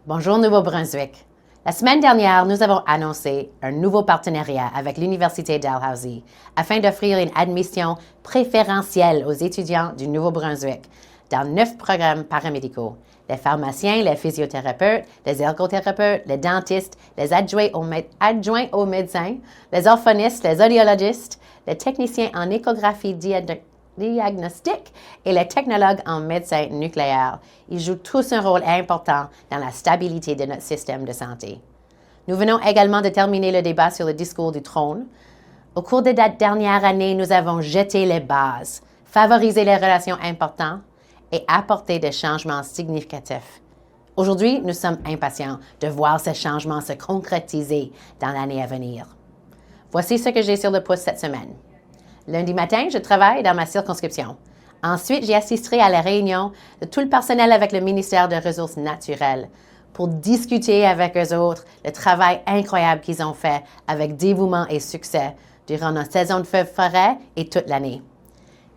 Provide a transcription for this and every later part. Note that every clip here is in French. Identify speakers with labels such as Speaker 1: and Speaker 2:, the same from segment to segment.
Speaker 1: Bonjour Nouveau-Brunswick. La semaine dernière, nous avons annoncé un nouveau partenariat avec l'Université Dalhousie afin d'offrir une admission préférentielle aux étudiants du Nouveau-Brunswick dans 9 programmes paramédicaux. Les pharmaciens, les physiothérapeutes, les ergothérapeutes, les dentistes, les adjoints aux médecins, les orphonistes, les audiologistes, les techniciens en échographie diagnostic et les technologues en médecine nucléaire. Ils jouent tous un rôle important dans la stabilité de notre système de santé. Nous venons également de terminer le débat sur le discours du trône. Au cours de la dernière année, nous avons jeté les bases, favorisé les relations importantes et apporté des changements significatifs. Aujourd'hui, nous sommes impatients de voir ces changements se concrétiser dans l'année à venir. Voici ce que j'ai sur le pouce cette semaine. Lundi matin, je travaille dans ma circonscription. Ensuite, j'y assisterai à la réunion de tout le personnel avec le ministère des Ressources naturelles pour discuter avec eux autres le travail incroyable qu'ils ont fait avec dévouement et succès durant notre saison de feux-forêt et toute l'année.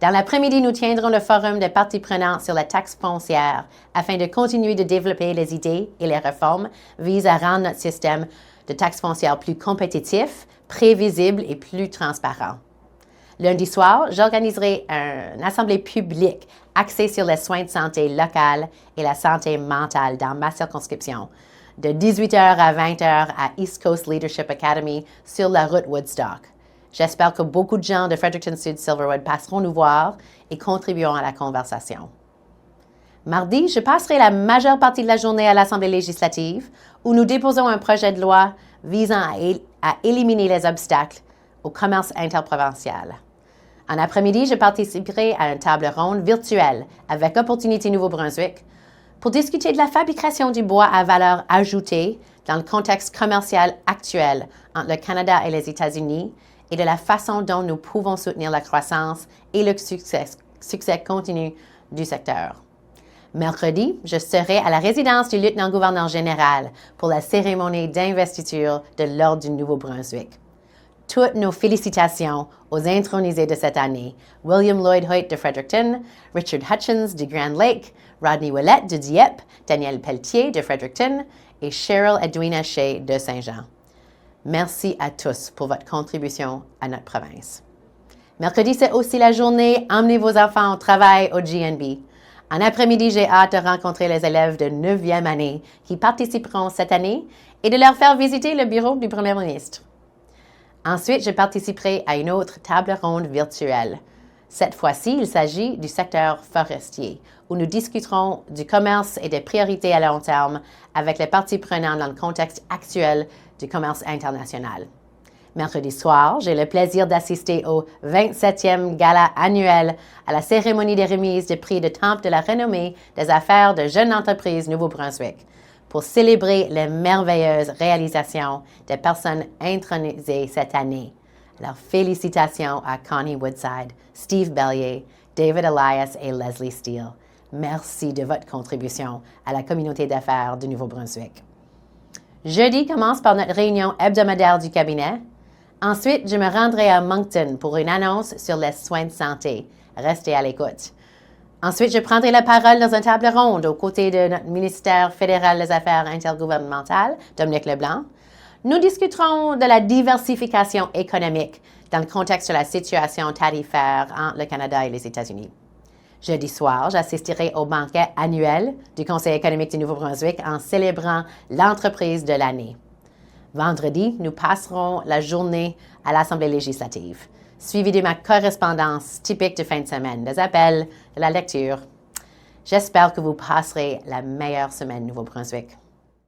Speaker 1: Dans l'après-midi, nous tiendrons le forum des parties prenantes sur la taxe foncière afin de continuer de développer les idées et les réformes visant à rendre notre système de taxe foncière plus compétitif, prévisible et plus transparent. Lundi soir, j'organiserai une assemblée publique axée sur les soins de santé locales et la santé mentale dans ma circonscription, de 18h à 20h à East Coast Leadership Academy sur la route Woodstock. J'espère que beaucoup de gens de Fredericton-Sud-Silverwood passeront nous voir et contribueront à la conversation. Mardi, je passerai la majeure partie de la journée à l'Assemblée législative où nous déposons un projet de loi visant à éliminer les obstacles au commerce interprovincial. En après-midi, je participerai à une table ronde virtuelle avec Opportunité Nouveau-Brunswick pour discuter de la fabrication du bois à valeur ajoutée dans le contexte commercial actuel entre le Canada et les États-Unis et de la façon dont nous pouvons soutenir la croissance et le succès continu du secteur. Mercredi, je serai à la résidence du lieutenant-gouverneur général pour la cérémonie d'investiture de l'Ordre du Nouveau-Brunswick. Toutes nos félicitations aux intronisés de cette année, William Lloyd Hoyt de Fredericton, Richard Hutchins de Grand Lake, Rodney Ouellette de Dieppe, Daniel Pelletier de Fredericton et Cheryl Edwina Shea de Saint-Jean. Merci à tous pour votre contribution à notre province. Mercredi, c'est aussi la journée Emmenez vos enfants au travail au GNB. En après-midi, j'ai hâte de rencontrer les élèves de 9e année qui participeront cette année et de leur faire visiter le bureau du Premier ministre. Ensuite, je participerai à une autre table ronde virtuelle. Cette fois-ci, il s'agit du secteur forestier, où nous discuterons du commerce et des priorités à long terme avec les parties prenantes dans le contexte actuel du commerce international. Mercredi soir, j'ai le plaisir d'assister au 27e gala annuel à la cérémonie des remises de prix de Temple de la renommée des affaires de jeunes entreprises Nouveau-Brunswick, pour célébrer les merveilleuses réalisations des personnes intronisées cette année. Alors, félicitations à Connie Woodside, Steve Bellier, David Elias et Leslie Steele. Merci de votre contribution à la communauté d'affaires du Nouveau-Brunswick. Jeudi commence par notre réunion hebdomadaire du cabinet. Ensuite, je me rendrai à Moncton pour une annonce sur les soins de santé. Restez à l'écoute. Ensuite, je prendrai la parole dans une table ronde aux côtés de notre ministère fédéral des Affaires intergouvernementales, Dominique Leblanc. Nous discuterons de la diversification économique dans le contexte de la situation tarifaire entre le Canada et les États-Unis. Jeudi soir, j'assisterai au banquet annuel du Conseil économique du Nouveau-Brunswick en célébrant l'entreprise de l'année. Vendredi, nous passerons la journée à l'Assemblée législative, suivi de ma correspondance typique de fin de semaine, des appels, de la lecture. J'espère que vous passerez la meilleure semaine Nouveau-Brunswick.